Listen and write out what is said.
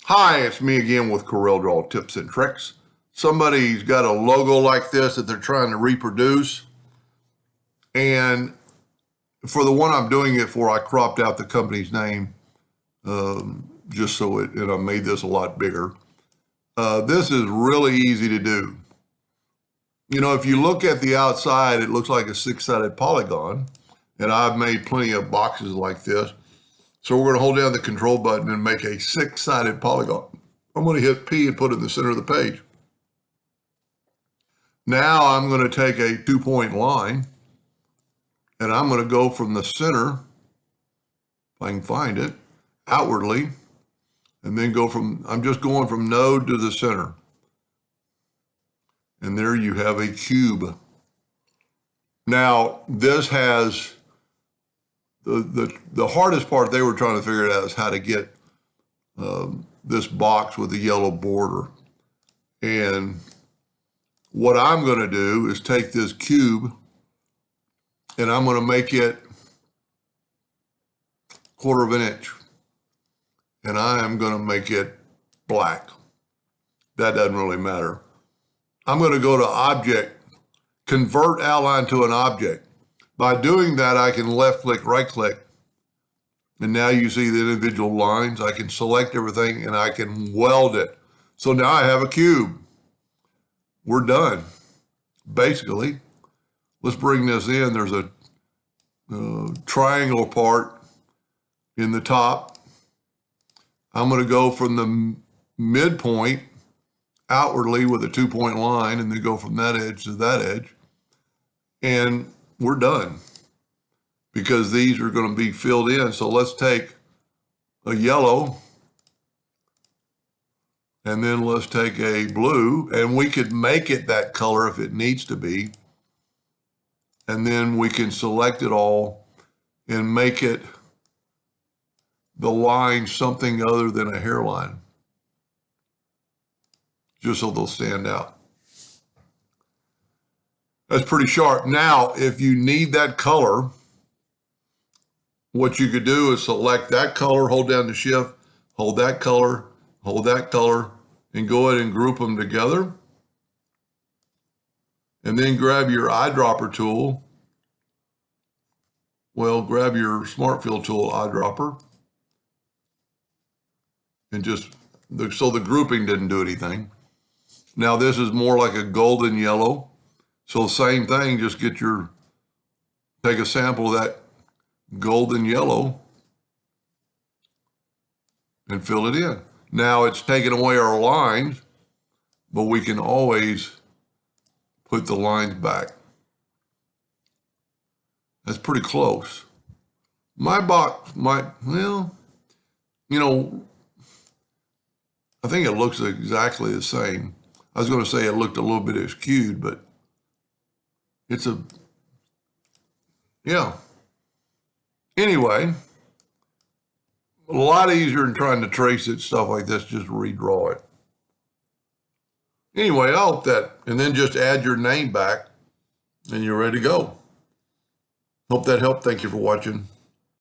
Hi, it's me again with CorelDraw tips and tricks. Somebody's got a logo like this that they're trying to reproduce. And for the one I'm doing it for, I cropped out the company's name just so and I made this a lot bigger. This is really easy to do. You know, if you look at the outside, it looks like a six-sided polygon. And I've made plenty of boxes like this. So we're going to hold down the control button and make a six-sided polygon. I'm going to hit P and put it in the center of the page. Now I'm going to take a 2-point line and I'm going to go from the center, if I can find it, outwardly, and then I'm just going from node to the center. And there you have a cube. Now this has the hardest part they were trying to figure out is how to get this box with the yellow border. And what I'm going to do is take this cube and I'm going to make it 1/4 of an inch. And I am going to make it black. That doesn't really matter. I'm going to go to Object, Convert Outline to an Object. By doing that, I can left click, right click, and now you see the individual lines. I can select everything and I can weld it. So now I have a cube. We're done, basically. Let's bring this in. There's a triangle part in the top. I'm going to go from the midpoint outwardly with a 2-point line and then go from that edge to that edge. And we're done because these are going to be filled in. So let's take a yellow and then let's take a blue, and we could make it that color if it needs to be. And then we can select it all and make it the line something other than a hairline, just so they'll stand out. That's pretty sharp. Now, if you need that color, what you could do is select that color, hold down the shift, hold that color, and go ahead and group them together. And then grab your eyedropper tool. Well, grab your Smart Fill tool, eyedropper. And so the grouping didn't do anything. Now this is more like a golden yellow. So same thing, just take a sample of that golden yellow and fill it in. Now it's taken away our lines, but we can always put the lines back. That's pretty close. My box might, well, you know, I think it looks exactly the same. I was going to say it looked a little bit skewed, but yeah. Anyway, a lot easier than trying to trace it, stuff like this, just redraw it. Anyway, I hope that, and then just add your name back and you're ready to go. Hope that helped. Thank you for watching.